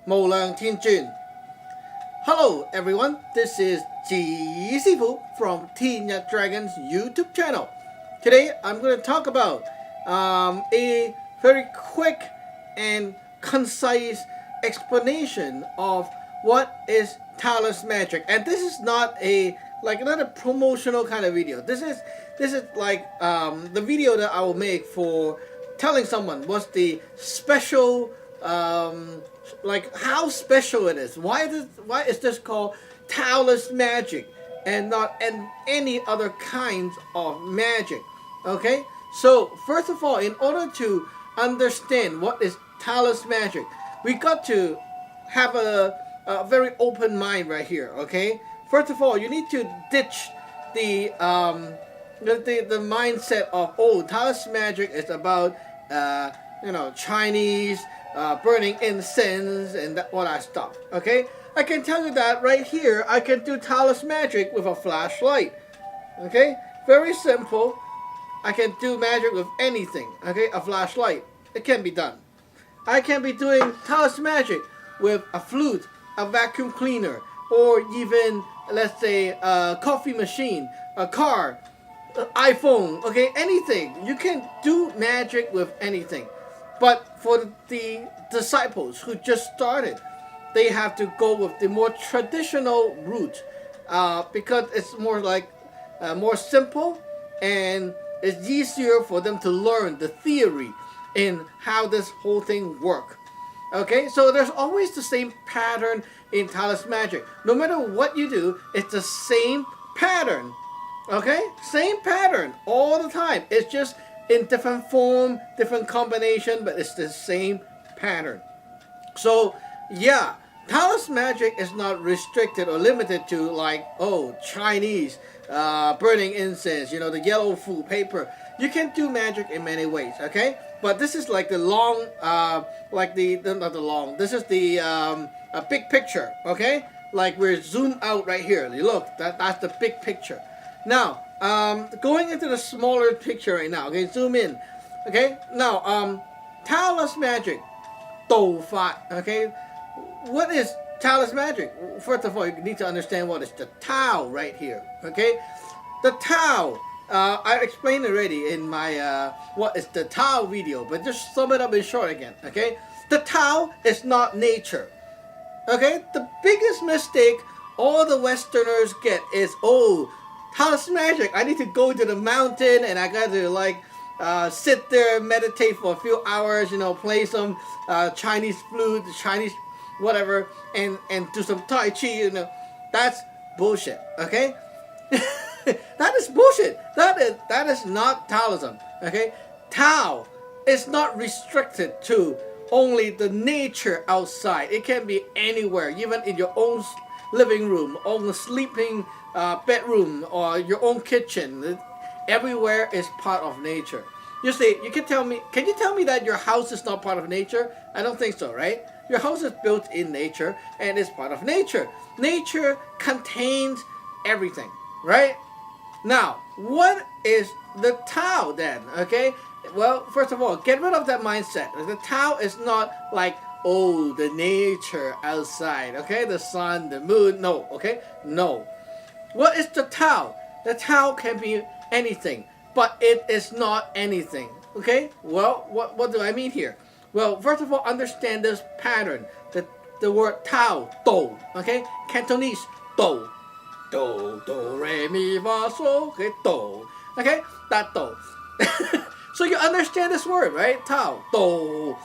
無量天尊. Hello everyone, this is Ji Sifu from Teen Yat Dragon's YouTube channel. Today I'm going to talk about a very quick and concise explanation of what is Taoist Magic. And this is not not a promotional kind of video. This is like the video that I will make for telling someone what's the special like how special it is. Why is this called Taoist Magic and not any other kinds of magic? Okay, so first of all, in order to understand what is Taoist Magic, we got to have a very open mind right here. Okay, first of all, you need to ditch the mindset of Taoist Magic is about Chinese burning incense and all that stuff. Okay, I can tell you that right here I can do Taoist Magic with a flashlight. Okay, very simple. I can do magic with anything. Okay, a flashlight, it can be done. I can be doing Taoist Magic with a flute, a vacuum cleaner, or even, let's say, a coffee machine, a car, an iPhone, okay, anything. You can do magic with anything. But for the disciples who just started, they have to go with the more traditional route because it's more like more simple, and it's easier for them to learn the theory in how this whole thing works. Okay, so there's always the same pattern in Taoist Magic. No matter what you do, it's the same pattern. Okay, same pattern all the time. It's just in different form, different combination, but it's the same pattern. So yeah, Taoist Magic is not restricted or limited to like Chinese burning incense, the yellow food paper. You can do magic in many ways. Okay, but this is like the long, not the long. This is the a big picture. Okay, like we're zoomed out right here. You look, that's the big picture. Now, going into the smaller picture right now. Okay, zoom in. Okay, now Taoist Magic, Dao. Okay, what is Taoist Magic? First of all, you need to understand what is the Tao right here. Okay, the Tao. I explained already in my what is the Tao video, but just sum it up in short again. Okay, the Tao is not nature. Okay, the biggest mistake all the Westerners get is Taoist Magic, I need to go to the mountain and I got to sit there and meditate for a few hours, play some Chinese flute, Chinese whatever, and do some Tai Chi, That's bullshit, okay? That is bullshit. That is not Taoism, okay? Tao is not restricted to only the nature outside. It can be anywhere, even in your own living room, own sleeping bedroom, or your own kitchen. Everywhere is part of nature. You see, can you tell me that your house is not part of nature? I don't think so, right? Your house is built in nature and is part of nature. Nature contains everything, right? Now, what is the Tao then? Okay, well, first of all, get rid of that mindset. The Tao is not like the nature outside, okay, the sun, the moon. No, okay, no. What is the Tao? The Tao can be anything, but it is not anything. Okay? Well, what do I mean here? Well, first of all, understand this pattern. The word Tao, Do. Okay? Cantonese, Do. Do, do, re, mi, fa, so. Okay? Do. Okay? That Do. So you understand this word, right? Tao, Do.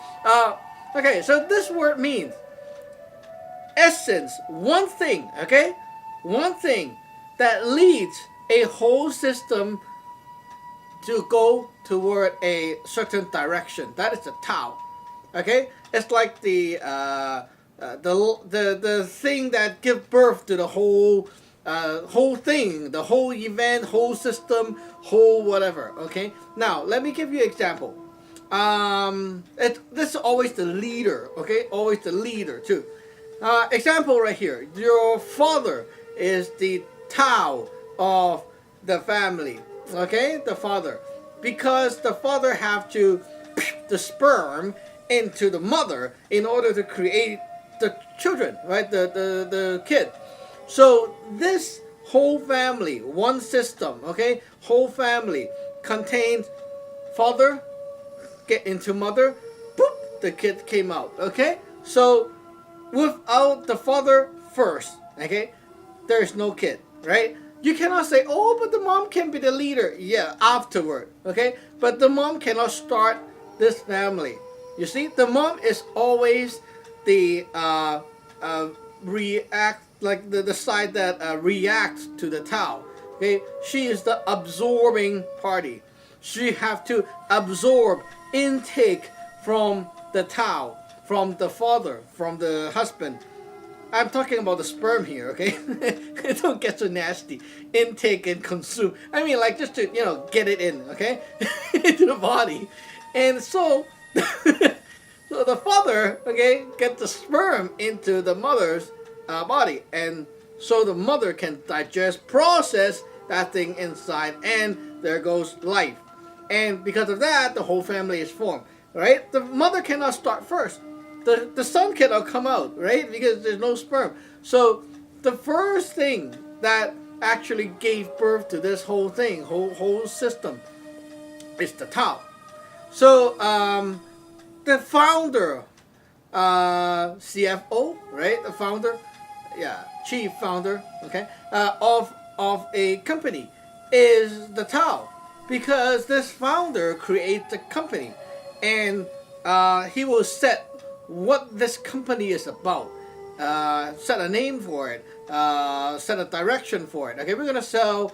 Okay, so this word means essence, one thing. Okay? One thing that leads a whole system to go toward a certain direction. That is the Tao. Okay, it's like the thing that gives birth to the whole thing, the whole event, whole system, whole whatever. Okay. Now let me give you an example. This is always the leader. Okay, always the leader too. Example right here. Your father is the Tao of the family. Okay, the father, because the father have to the sperm into the mother in order to create the children, right? The kid. So this whole family, one system, okay? Whole family contains father, get into mother, boop, the kid came out, okay? So without the father first, okay, there's no kid, right? You cannot say, oh, but the mom can be the leader. Yeah, afterward, okay? But the mom cannot start this family. You see, the mom is always the react, like the side that reacts to the Tao. Okay, she is the absorbing party. She have to absorb, intake from the Tao, from the father, from the husband. I'm talking about the sperm here, okay? Don't get so nasty. Intake and consume. I mean, like, just to, get it in, okay? Into the body. And so, so the father, okay, get the sperm into the mother's body. And so the mother can digest, process that thing inside, and there goes life. And because of that, the whole family is formed, right? The mother cannot start first. The son cannot come out, right? Because there's no sperm. So the first thing that actually gave birth to this whole thing, whole system, is the Tao. So the founder, CFO, right? The founder, chief founder, okay, of a company is the Tao, because this founder creates the company, and he will set what this company is about, set a name for it, set a direction for it. Okay, we're gonna sell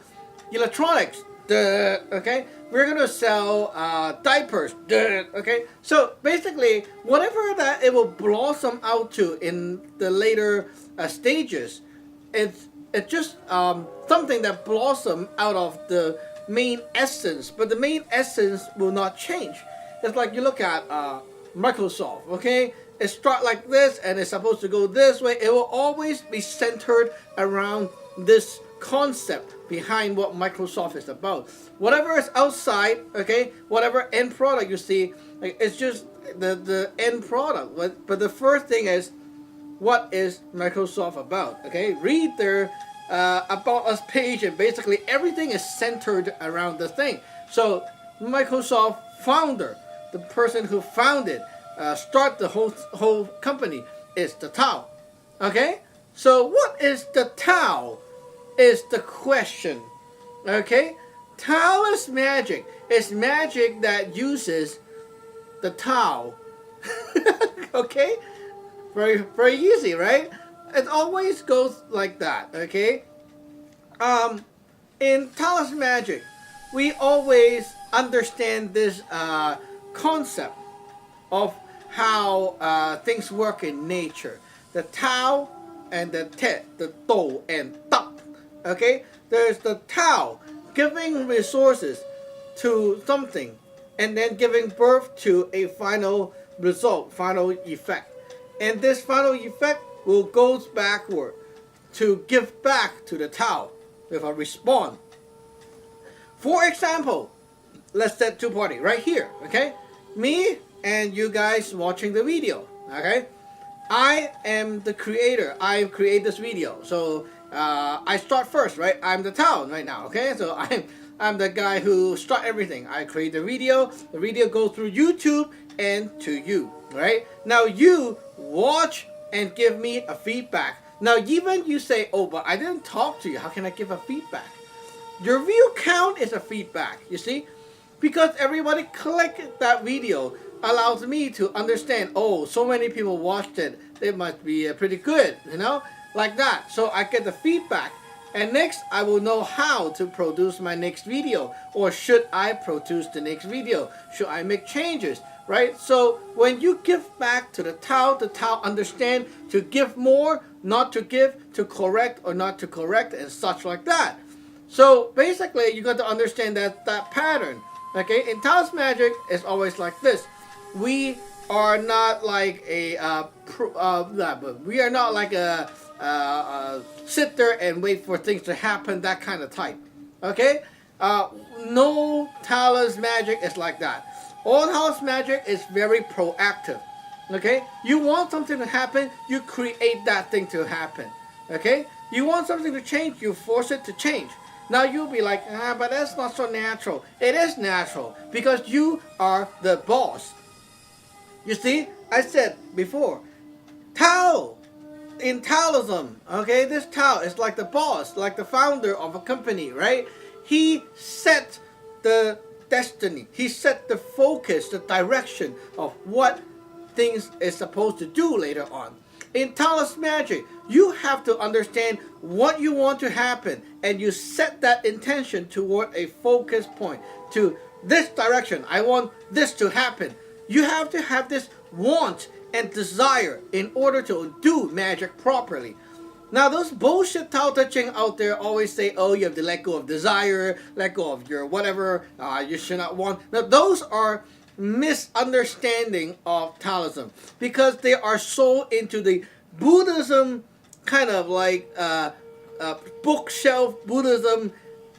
electronics. Okay, we're gonna sell diapers. Okay, so basically, whatever that it will blossom out to in the later stages, it's just something that blossom out of the main essence, but the main essence will not change. It's like you look at Microsoft. Okay, it starts like this and it's supposed to go this way. It will always be centered around this concept behind what Microsoft is about. Whatever is outside, okay, whatever end product you see, it's just the end product. But the first thing is, what is Microsoft about? Okay, read their About Us page, and basically everything is centered around the thing. So Microsoft founder, the person who founded, start the whole company, is the Tao. Okay, so what is the Tao is the question. Okay, Taoist magic is magic that uses the Tao. Okay, very easy, right? It always goes like that. Okay, in Taoist magic, we always understand this concept of how things work in nature. The Tao and the Te, the Do and Da. Okay, there's the Tao, giving resources to something, and then giving birth to a final result, final effect. And this final effect will go backward to give back to the Tao with a response. For example, let's set two parties right here, okay? Me and you guys watching the video, okay? I am the creator. I create this video. So I start first, right? I'm the Tao right now, okay? So I'm the guy who start everything. I create the video goes through YouTube and to you, right? Now you watch and give me a feedback. Now even you say, oh, but I didn't talk to you. How can I give a feedback? Your view count is a feedback, you see? Because everybody clicked that video allows me to understand, oh, so many people watched it. It must be pretty good, like that. So I get the feedback. And next, I will know how to produce my next video. Or should I produce the next video? Should I make changes, right? So when you give back to the Tao understand to give more, not to give, to correct or not to correct, and such like that. So basically, you got to understand that pattern. Okay, in Taoist magic, it's always like this. We are not like we are not like a sit there and wait for things to happen, that kind of type. Okay, no Taoist magic is like that. All Taoist magic is very proactive. Okay? You want something to happen, you create that thing to happen. Okay? You want something to change, you force it to change. Now you'll be like, but that's not so natural. It is natural because you are the boss. You see, I said before, Tao in Taoism, okay, this Tao is like the boss, like the founder of a company, right? He set the destiny, he set the focus, the direction of what things is supposed to do later on. In Taoist Magic, you have to understand what you want to happen and you set that intention toward a focus point to this direction. I want this to happen. You have to have this want and desire in order to do magic properly. Now those bullshit Tao Te Ching out there always say, oh, you have to let go of desire, let go of your whatever, you should not want. Now those are misunderstanding of Taoism because they are so into the Buddhism kind of like bookshelf Buddhism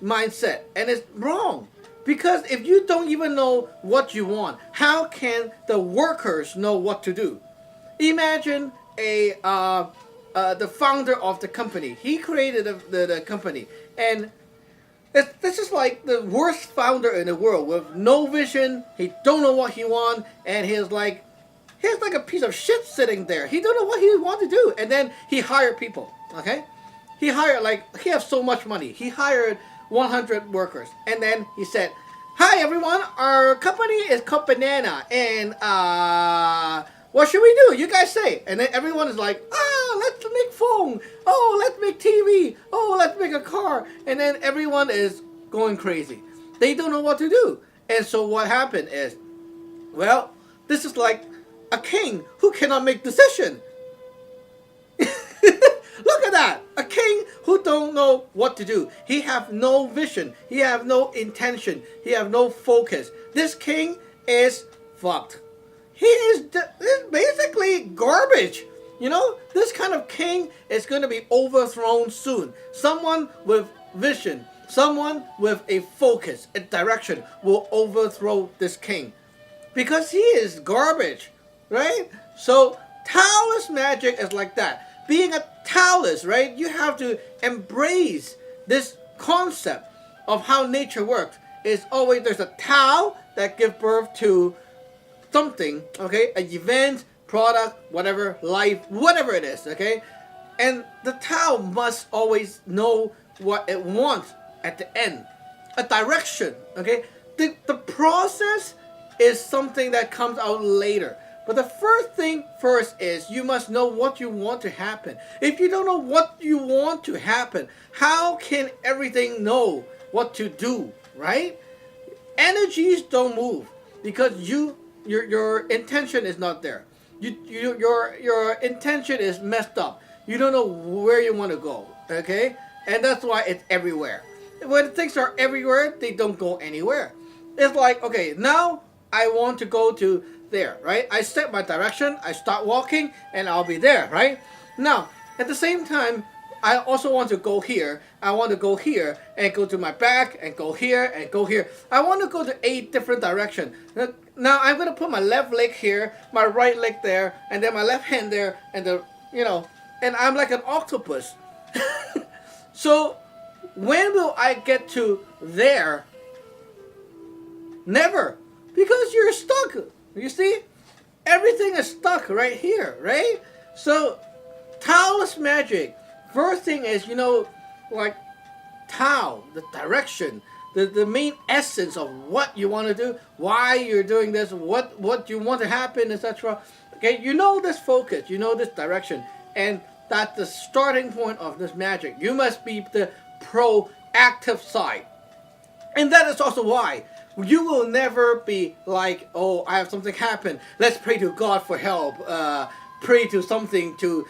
mindset, and it's wrong because if you don't even know what you want, how can the workers know what to do? Imagine the founder of the company. He created the company, and this is like the worst founder in the world with no vision. He don't know what he wants, and he's like a piece of shit sitting there. He don't know what he want to do, and then he hired people. Okay, he has so much money. He hired 100 workers, and then he said, "Hi everyone, our company is called Banana, and what should we do? You guys say." And then everyone is like, let's make phone. Oh, let's make TV. Oh, let's make a car. And then everyone is going crazy. They don't know what to do. And so what happened is, well, this is like a king who cannot make decision. Look at that. A king who don't know what to do. He have no vision. He have no intention. He have no focus. This king is fucked. He is basically garbage. You know, this kind of king is going to be overthrown soon. Someone with vision, someone with a focus, a direction will overthrow this king. Because he is garbage, right? So Taoist magic is like that. Being a Taoist, right? You have to embrace this concept of how nature works. It's always there's a Tao that gives birth to something, okay? An event, product, whatever, life, whatever it is, okay? And the Tao must always know what it wants at the end. A direction, okay? The process is something that comes out later. But the first thing first is you must know what you want to happen. If you don't know what you want to happen, how can everything know what to do, right? Energies don't move because your intention is not there. Your intention is messed up. You don't know where you want to go, okay? And that's why it's everywhere. When things are everywhere, they don't go anywhere. It's like, okay, now I want to go to there, right? I set my direction, I start walking, and I'll be there, right? Now, at the same time, I also want to go here. I want to go here and go to my back and go here and go here. I want to go to 8 different directions. Now I'm going to put my left leg here, my right leg there, and then my left hand there, and and I'm like an octopus. So when will I get to there? Never. Because you're stuck. You see? Everything is stuck right here, right? So Taoist magic, first thing is, like Tao, the direction, the main essence of what you want to do, why you're doing this, what you want to happen, etc. Okay, you know this focus, you know this direction, and that's the starting point of this magic. You must be the proactive side. And that is also why you will never be like, oh, I have something happen, let's pray to God for help, pray to something to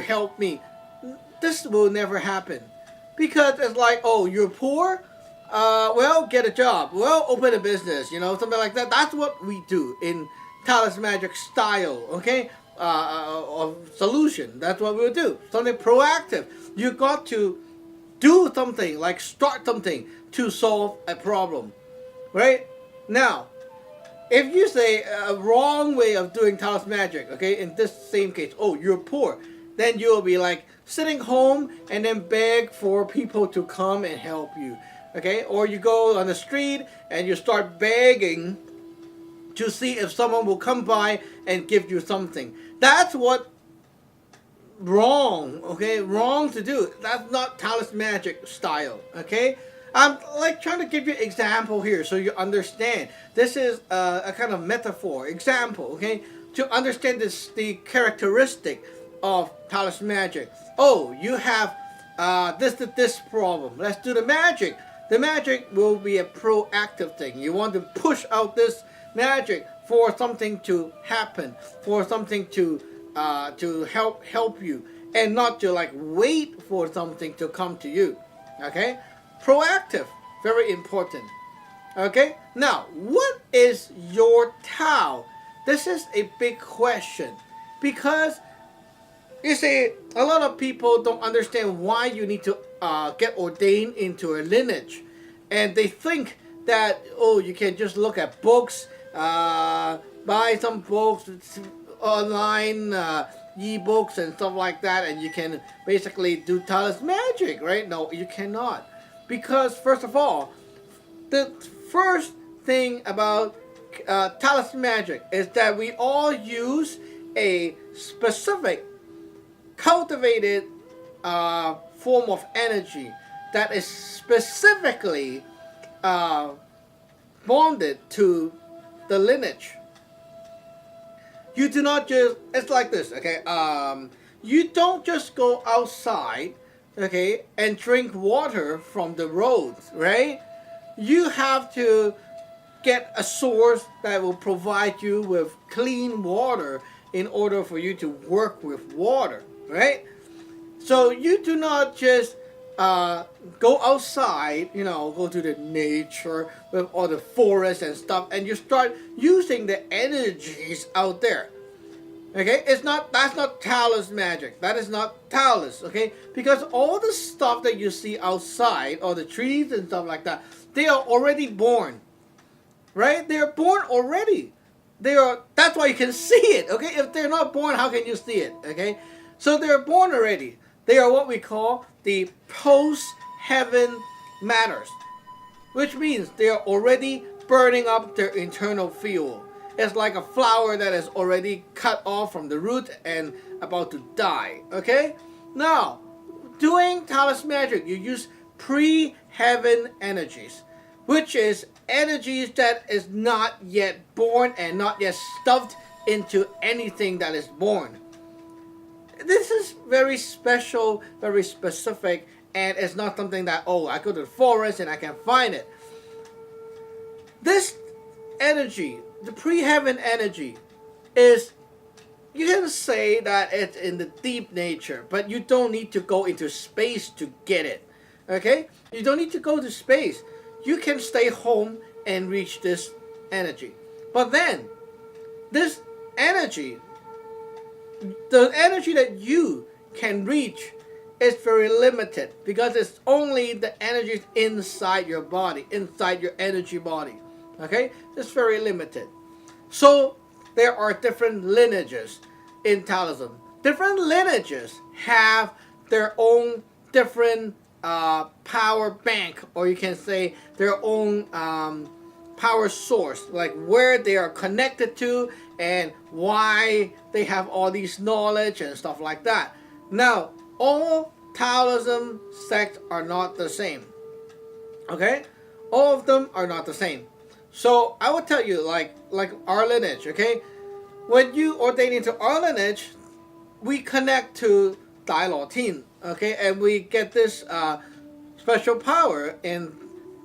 help me. This will never happen. Because it's like, oh, you're poor? Well, get a job. Well, open a business, something like that. That's what we do in Taoist Magic style, okay? Of solution. That's what we'll do. Something proactive. You got to do something, like start something to solve a problem, right? Now, if you say a wrong way of doing Taoist magic, okay, in this same case, oh, you're poor, then you'll be like sitting home and then beg for people to come and help you, okay? Or you go on the street and you start begging to see if someone will come by and give you something. That's what wrong, okay? Wrong to do. That's not Taoist magic style, okay? I'm like trying to give you an example here so you understand. This is a kind of metaphor, example, okay? To understand the characteristic of Taoist magic. Oh, you have this problem. Let's do the magic. The magic will be a proactive thing. You want to push out this magic for something to happen, for something to help you, and not to like wait for something to come to you. Okay, proactive, very important. Okay, now what is your Tao? This is a big question because you see a lot of people don't understand why you need to get ordained into a lineage, and they think that oh, you can just look at books, buy some books online, e-books and stuff like that, and you can basically do Taoist magic, right? No, you cannot, because first of all, the first thing about Taoist magic is that we all use a specific cultivated form of energy that is specifically bonded to the lineage. You do not just, it's like this, okay? You don't just go outside, okay, and drink water from the roads, right? You have to get a source that will provide you with clean water in order for you to work with water, right? So you do not just go outside, you know, go to the nature with all the forests and stuff, and you start using the energies out there. Okay, that's not Taoist magic. That is not Taoist, okay? Because all the stuff that you see outside, or the trees and stuff like that, they are already born, right? They are born already. That's why you can see it, okay? If they're not born, how can you see it, okay? So they're born already. They are what we call the post-heaven matters, which means they are already burning up their internal fuel. It's like a flower that is already cut off from the root and about to die, okay? Now, doing Taoist magic, you use pre-heaven energies, which is energies that is not yet born and not yet stuffed into anything that is born. This is very special, very specific, and it's not something that, oh, I go to the forest and I can find it. This energy, the pre-heaven energy, is, you can say that it's in the deep nature, but you don't need to go into space to get it, okay? You don't need to go to space. You can stay home and reach this energy. But then, this energy, the energy that you can reach is very limited because it's only the energies inside your body, inside your energy body. Okay? It's very limited. So there are different lineages in Taoism. Different lineages have their own different power bank, or you can say their own power source, like where they are connected to and why they have all these knowledge and stuff like that. Now, all Taoism sects are not the same. Okay? All of them are not the same. So I will tell you, like our lineage, okay? When you ordain into our lineage, we connect to Dai Lo Tin, okay? And we get this special power in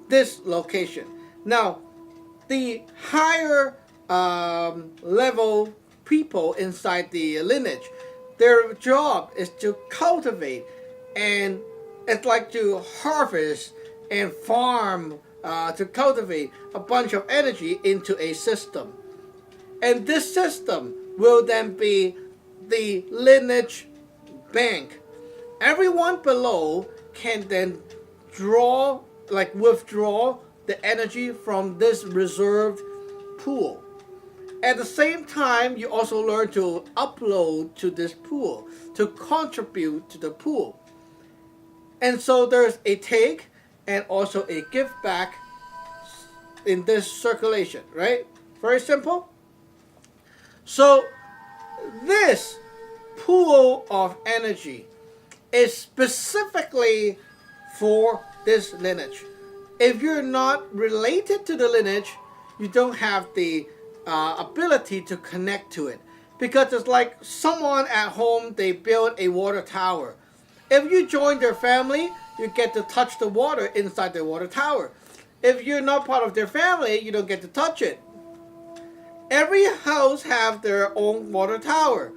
this location. Now, the higher level people inside the lineage, their job is to cultivate, and it's like to harvest and farm, to cultivate a bunch of energy into a system. And this system will then be the lineage bank. Everyone below can then withdraw the energy from this reserved pool. At the same time, you also learn to upload to this pool, to contribute to the pool. And so there's a take and also a give back in this circulation, right? Very simple. So this pool of energy is specifically for this lineage. If you're not related to the lineage, you don't have the ability to connect to it. Because it's like someone at home, they build a water tower. If you join their family, you get to touch the water inside the water tower. If you're not part of their family, you don't get to touch it. Every house have their own water tower.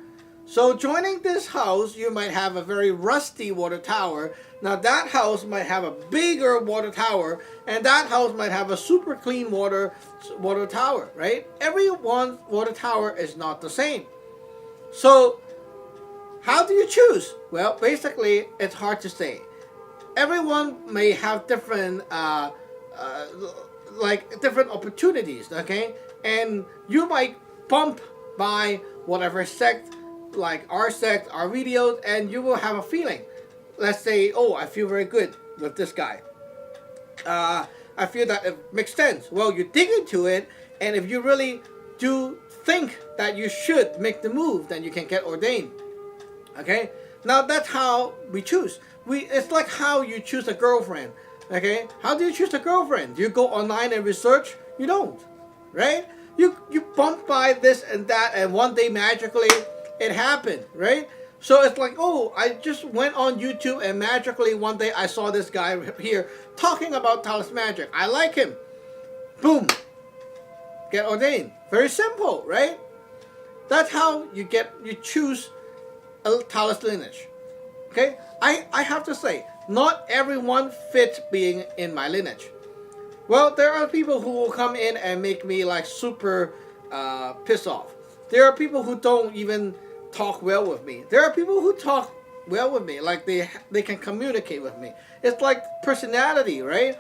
So joining this house, you might have a very rusty water tower. Now that house might have a bigger water tower, and that house might have a super clean water tower, right? Everyone's water tower is not the same. So how do you choose? Well, basically, it's hard to say. Everyone may have different, different opportunities, okay? And you might bump by whatever sect, like our sect, our videos, and you will have a feeling. Let's say, oh, I feel very good with this guy. I feel that it makes sense. Well, you dig into it, and if you really do think that you should make the move, then you can get ordained. Okay? Now that's how we choose. It's like how you choose a girlfriend. Okay? How do you choose a girlfriend? Do you go online and research? You don't. Right? You bump by this and that, and one day magically it happened, right? So it's like, oh, I just went on YouTube and magically one day I saw this guy here talking about Taoist Magic. I like him. Boom. Get ordained. Very simple, right? That's how you choose a Taoist lineage. Okay? I have to say, not everyone fits being in my lineage. Well, there are people who will come in and make me like super pissed off. There are people who don't even talk well with me. There are people who talk well with me, like they can communicate with me. It's like personality, right?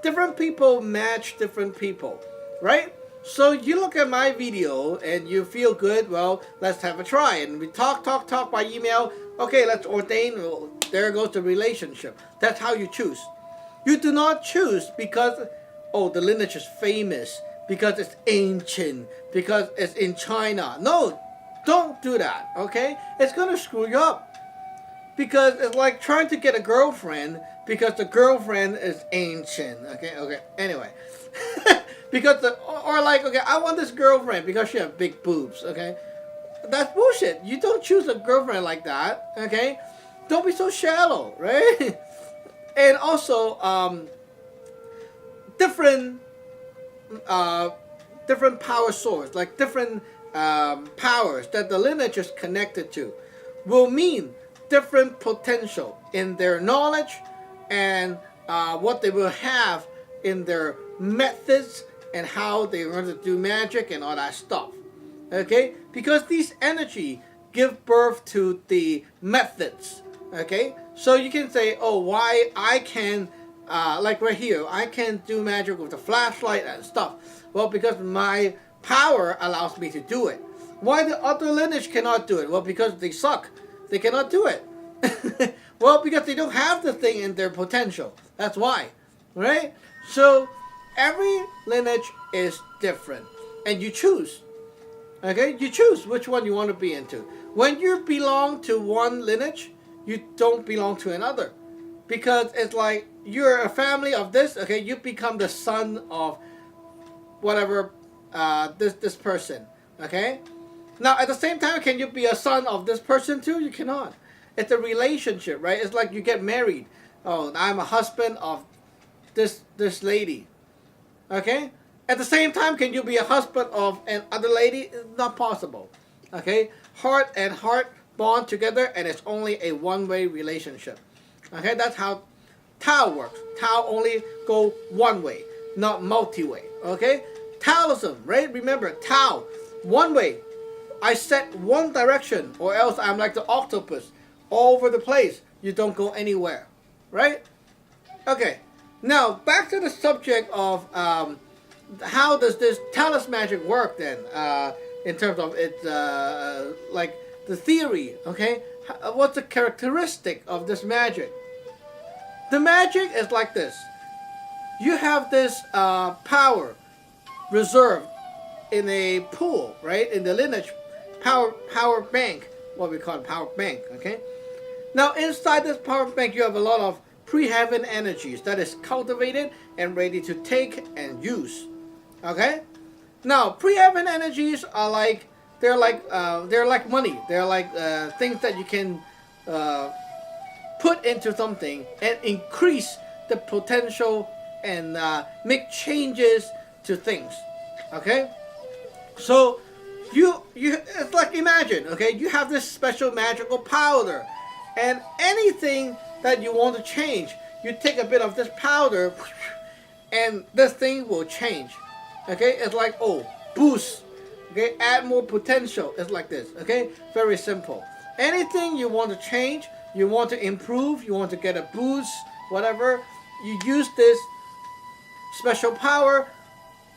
Different people match different people, right? So you look at my video and you feel good, well, let's have a try. And we talk by email. Okay, let's ordain. Well, there goes the relationship. That's how you choose. You do not choose because, oh, the lineage is famous, because it's ancient, because it's in China. No, don't do that, okay? It's going to screw you up. Because it's like trying to get a girlfriend because the girlfriend is ancient, okay? Anyway. Because okay, I want this girlfriend because she has big boobs, okay? That's bullshit. You don't choose a girlfriend like that, okay? Don't be so shallow, right? And also, different power source, like different powers that the lineage is connected to, will mean different potential in their knowledge and what they will have in their methods and how they're going to do magic and all that stuff. Okay? Because these energy give birth to the methods. Okay? So you can say, oh, why I can, like right here, I can do magic with a flashlight and stuff. Well, because my power allows me to do it. Why the other lineage cannot do it? Well, because they suck. They cannot do it. Well, because they don't have the thing in their potential. That's why. Right? So every lineage is different. And you choose. Okay? You choose which one you want to be into. When you belong to one lineage, you don't belong to another. Because it's like you're a family of this, okay, you become the son of whatever this person. Okay? Now at the same time, can you be a son of this person too? You cannot. It's a relationship, right? It's like you get married. Oh, I'm a husband of this lady. Okay? At the same time, can you be a husband of another lady? It's not possible. Okay? Heart and heart bond together, and it's only a one-way relationship. Okay? That's how Tao works. Tao only go one way, not multi-way. Okay? Taoism, right? Remember, Tao, one way. I set one direction, or else I'm like the octopus, all over the place. You don't go anywhere. Right? Okay. Now, back to the subject of how does this Taoist magic work then? In terms of its like the theory, okay? What's the characteristic of this magic? The magic is like this. You have this power reserved in a pool, right? In the lineage power bank, what we call power bank, okay? Now inside this power bank, you have a lot of pre-heaven energies that is cultivated and ready to take and use, okay? Now pre-heaven energies are like they're like money. They're like things that you can put into something and increase the potential and make changes to things, okay? So you it's like, imagine, okay, you have this special magical powder, and anything that you want to change, you take a bit of this powder and this thing will change, okay? It's like, oh, boost, okay, add more potential. It's like this, okay? Very simple. Anything you want to change, you want to improve, you want to get a boost, whatever, you use this special power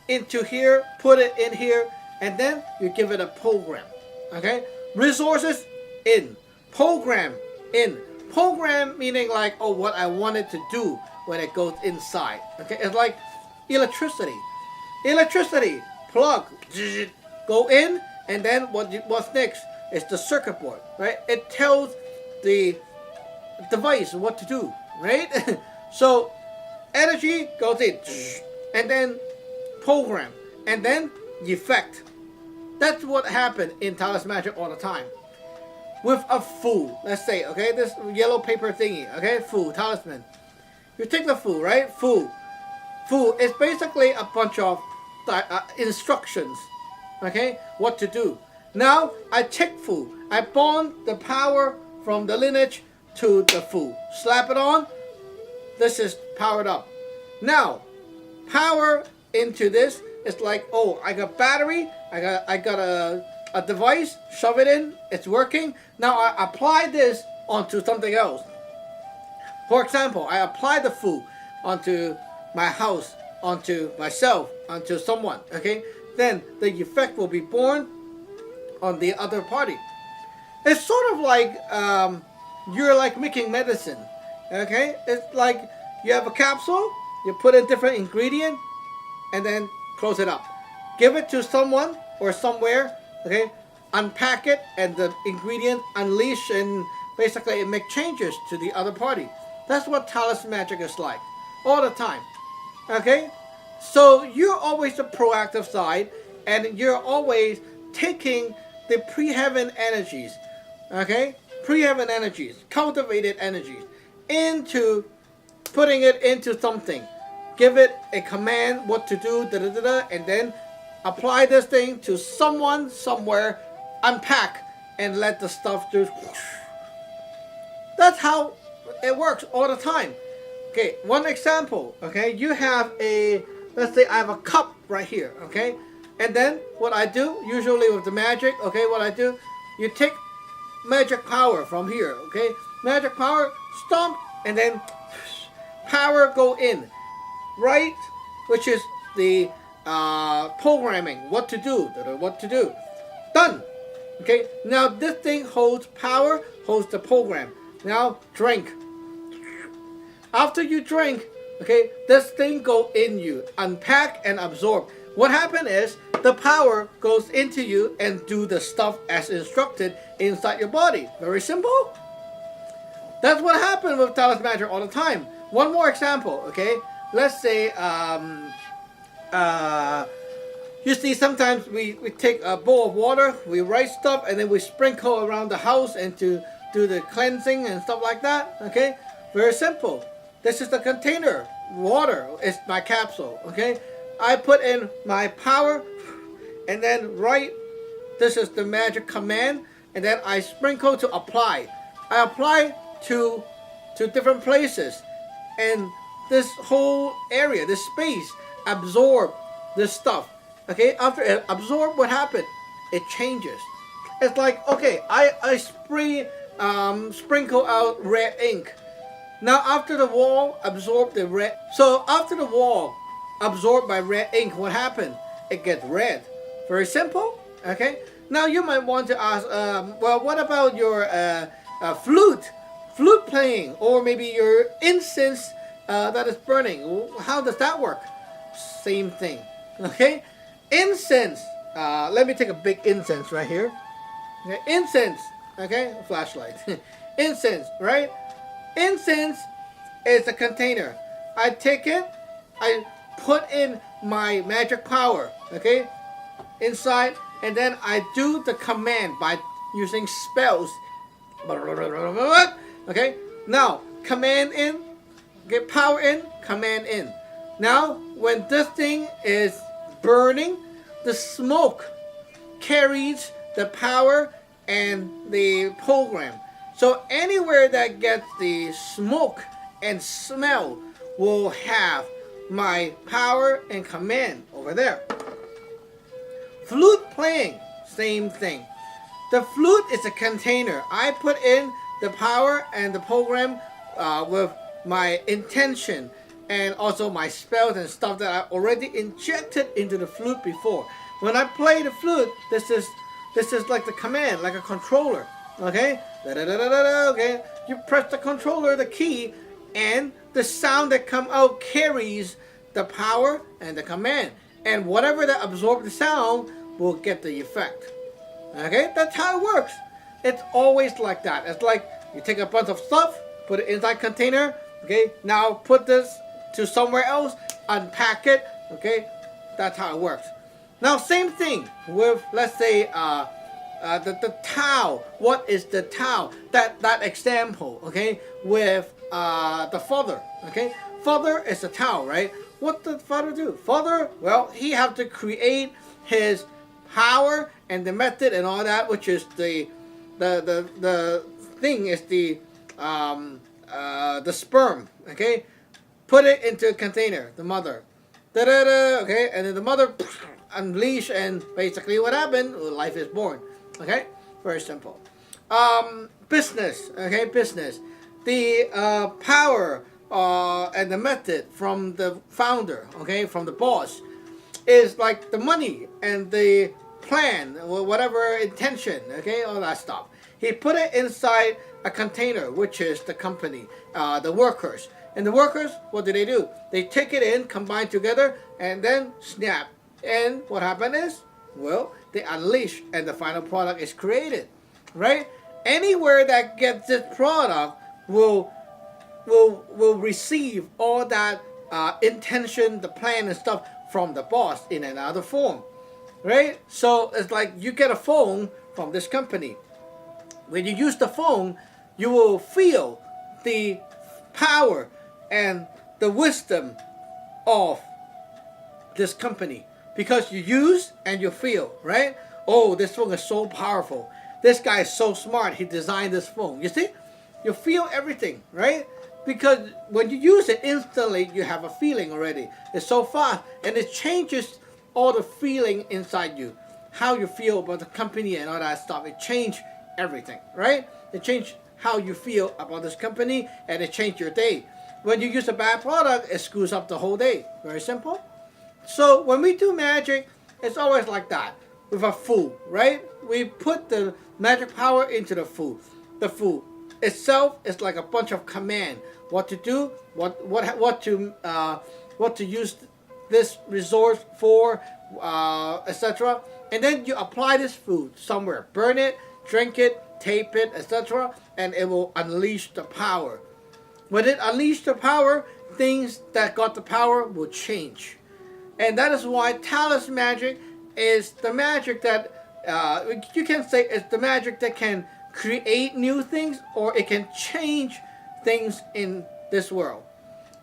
into here, put it in here, and then you give it a program, okay? Resources in, program in. Program meaning like, oh, what I want it to do when it goes inside, okay? It's like electricity. Electricity, plug, go in, and then what's next is the circuit board, right? It tells the device what to do, right? So energy goes in, and then program, and then effect. That's what happened in Taoist magic all the time. With a FU, let's say, okay, this yellow paper thingy, okay, FU Talisman. You take the FU, right? FU is basically a bunch of instructions, okay, what to do. Now I take FU, I bond the power from the lineage to the FU, slap it on. This is powered up. Now power into this is like, oh, I got battery, I got a device, shove it in, it's working. Now I apply this onto something else. For example, I apply the FU onto my house, onto myself, onto someone, okay? Then the effect will be born on the other party. It's sort of like you're like making medicine, okay? It's like you have a capsule, you put in different ingredient, and then close it up. Give it to someone or somewhere, okay? Unpack it, and the ingredient unleash, and basically it make changes to the other party. That's what Taoist magic is like, all the time, okay? So you're always the proactive side, and you're always taking the pre-heaven energies, okay? Pre-heaven energies, cultivated energies, into putting it into something. Give it a command what to do, and then apply this thing to someone, somewhere, unpack, and let the stuff just... That's how it works all the time. Okay, one example, okay? You have a, let's say I have a cup right here, okay? And then what I do, usually with the magic, okay, what I do, you take magic power from here, okay? Magic power, stomp, and then power go in, right? Which is the programming, what to do. Done. Okay, now this thing holds power, holds the program. Now drink. After you drink, okay, this thing go in you, unpack and absorb. What happened is the power goes into you and do the stuff as instructed inside your body. Very simple. That's what happened with Taoist magic all the time. One more example, okay? Let's say you see, sometimes we take a bowl of water, we write stuff, and then we sprinkle around the house and to do the cleansing and stuff like that, okay? Very simple. This is the container. Water is my capsule, okay? I put in my power, and then write, this is the magic command, and then I sprinkle to apply. I apply to different places, and this whole area, this space, absorb this stuff. Okay, after it absorbs, what happened? It changes. It's like, okay, I sprinkle out red ink. Now after the wall absorb the red. So after the wall absorbed by red ink, what happened? It gets red. Very simple. Okay. Now you might want to ask, well, what about your flute playing, or maybe your incense that is burning? How does that work? Same thing. Okay. Incense. Let me take a big incense right here. Okay. Incense. Okay. Flashlight. Incense. Right. Incense is a container. I take it. I put in my magic power. Okay. Inside. And then I do the command by using spells. Okay. Now, command in. Get power in. Command in. Now, when this thing is burning, the smoke carries the power and the program. So anywhere that gets the smoke and smell will have my power and command over there. Flute playing, same thing. The flute is a container. I put in the power and the program with my intention and also my spells and stuff that I already injected into the flute before. When I play the flute, this is like the command, like a controller. Okay? Okay? You press the controller, the key, and the sound that comes out carries the power and the command. And whatever that absorbs the sound will get the effect. Okay? That's how it works. It's always like that. It's like you take a bunch of stuff, put it inside container. Okay? Now put this to somewhere else, unpack it. Okay? That's how it works. Now same thing with, let's say, the Tao. What is the Tao? That example, okay, with the father, okay? Father is the Tao, right? What did father do? Father, well, he have to create his power and the method and all that, which is the thing is the sperm, okay? Put it into a container, the mother. Okay, and then the mother unleash, and basically what happened? Life is born. Okay, very simple. Business. Okay, business. The power and the method from the founder. Okay, from the boss, is like the money and the plan, whatever intention. Okay, all that stuff. He put it inside a container, which is the company, the workers. And the workers, what do? They take it in, combine together, and then snap. And what happened is, well, they unleash, and the final product is created, right? Anywhere that gets this product will receive all that intention, the plan and stuff from the boss in another form, right? So it's like you get a phone from this company. When you use the phone, you will feel the power and the wisdom of this company, because you use and you feel, right? Oh, this phone is so powerful. This guy is so smart. He designed this phone. You see? You feel everything, right? Because when you use it instantly, you have a feeling already. It's so fast, and it changes all the feeling inside you. How you feel about the company and all that stuff. It changed everything, right? It changed how you feel about this company, and it changed your day. When you use a bad product, it screws up the whole day. Very simple. So when we do magic, it's always like that with a fu, right? We put the magic power into the fu. The fu itself is like a bunch of command. What to do, what to use this resource for, etc. And then you apply this food somewhere. Burn it, drink it, tape it, etc. And it will unleash the power. When it unleashes the power, things that got the power will change. And that is why Taoist magic is the magic that, you can say it's the magic that can create new things, or it can change things in this world.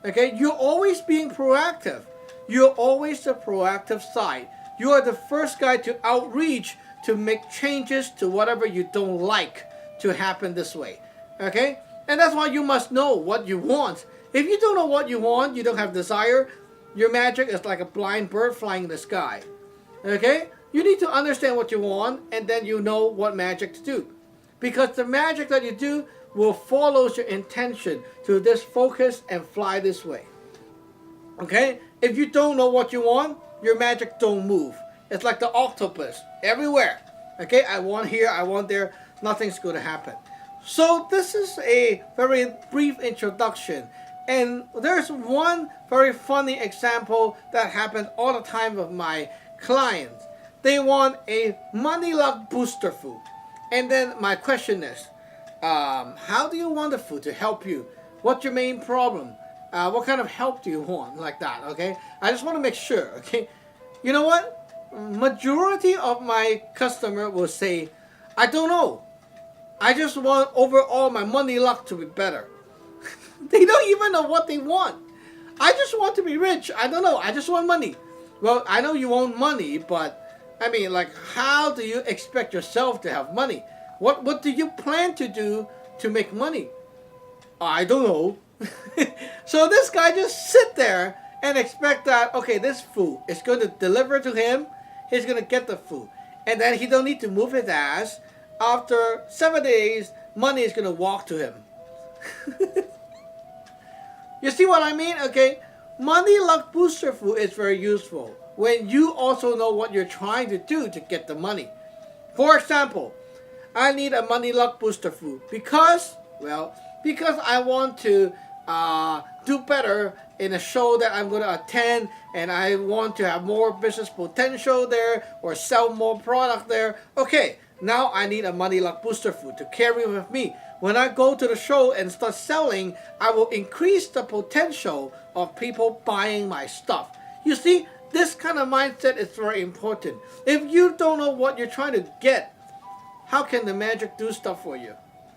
Okay, you're always being proactive. You're always the proactive side. You are the first guy to outreach to make changes to whatever you don't like to happen this way. Okay, and that's why you must know what you want. If you don't know what you want, you don't have desire, your magic is like a blind bird flying in the sky. Okay? You need to understand what you want, and then you know what magic to do. Because the magic that you do will follow your intention to this focus and fly this way. Okay? if you don't know what you want, your magic don't move. It's like the octopus, everywhere. Okay, I want here, I want there, nothing's going to happen. So this is a very brief introduction. And there's one very funny example that happens all the time with my clients. They want a money luck booster food. And then my question is, how do you want the food to help you? What's your main problem? What kind of help do you want? Like that, okay? I just want to make sure, okay? You know what? Majority of my customer will say, I don't know. I just want overall my money luck to be better. They don't even know what they want. I just want to be rich. I don't know. I just want money. Well, I know you want money, but I mean, like, how do you expect yourself to have money? What do you plan to do to make money? I don't know. So this guy just sit there and expect that, okay, this food is going to deliver to him. He's going to get the food. And then he don't need to move his ass. After 7 days, money is going to walk to him. You see what I mean? Okay, money luck booster food is very useful when you also know what you're trying to do to get the money. For example, I need a money luck booster food because I want to do better in a show that I'm going to attend, and I want to have more business potential there or sell more product there. Okay, now I need a money luck booster food to carry with me. When I go to the show and start selling, I will increase the potential of people buying my stuff. You see, this kind of mindset is very important. If you don't know what you're trying to get, how can the magic do stuff for you?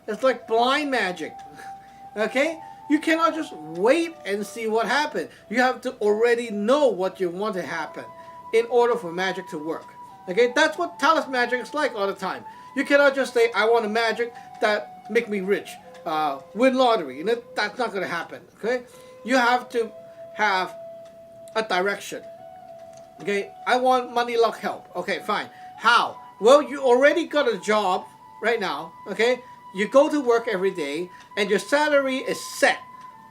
It's like blind magic. Okay? You cannot just wait and see what happens. You have to already know what you want to happen in order for magic to work. Okay? That's what Taoist magic is like all the time. You cannot just say, I want a magic that make me rich, win lottery. You know, that's not going to happen. Okay? You have to have a direction. Okay? I want money luck help. Okay, fine. How? Well, you already got a job right now. Okay? You go to work every day, and your salary is set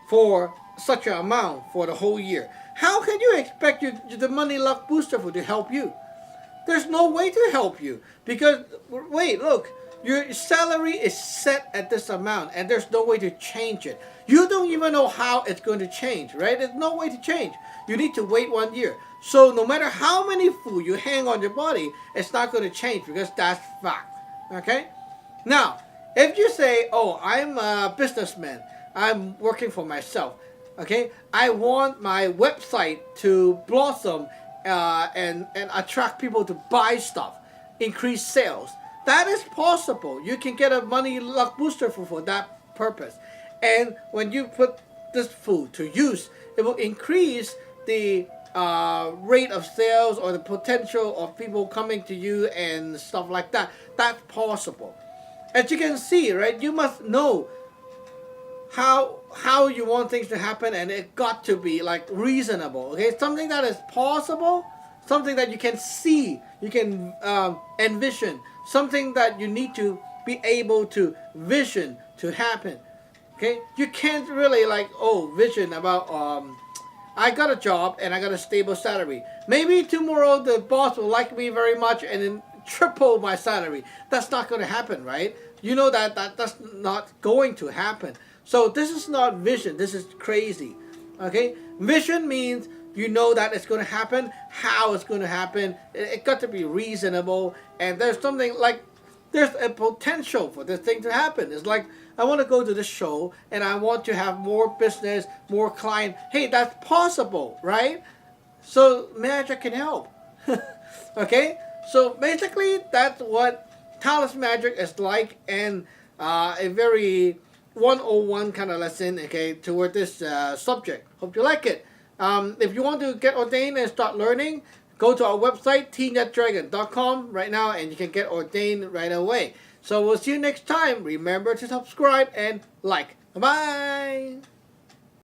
for such an amount for the whole year. How can you expect the money luck booster food to help you? There's no way to help you because, wait, look, your salary is set at this amount and there's no way to change it. You don't even know how it's going to change, right? There's no way to change. You need to wait 1 year. So no matter how many food you hang on your body, it's not going to change because that's fact, okay? Now, if you say, oh, I'm a businessman, I'm working for myself, okay? I want my website to blossom and attract people to buy stuff, increase sales. That is possible. You can get a money luck booster food for that purpose. And when you put this food to use, it will increase the rate of sales or the potential of people coming to you and stuff like that. That's possible. As you can see, right, you must know how you want things to happen, and it got to be like reasonable. Okay, something that is possible, something that you can see, you can envision, something that you need to be able to vision to happen. Okay, you can't really like vision about I got a job and I got a stable salary. Maybe tomorrow the boss will like me very much and then triple my salary. That's not going to happen, right? You know that's not going to happen. So this is not vision. This is crazy. Okay, vision means you know that it's going to happen, how it's going to happen. It got to be reasonable, and there's something like there's a potential for this thing to happen. It's like I want to go to this show and I want to have more business, more client. Hey, that's possible, right? So magic can help. Okay, so basically that's what Taoist magic is like, and a very 101 kind of lesson, okay, toward this subject. Hope you like it. If you want to get ordained and start learning, go to our website, teenyetdragon.com right now, and you can get ordained right away. So we'll see you next time. Remember to subscribe and like. Bye-bye.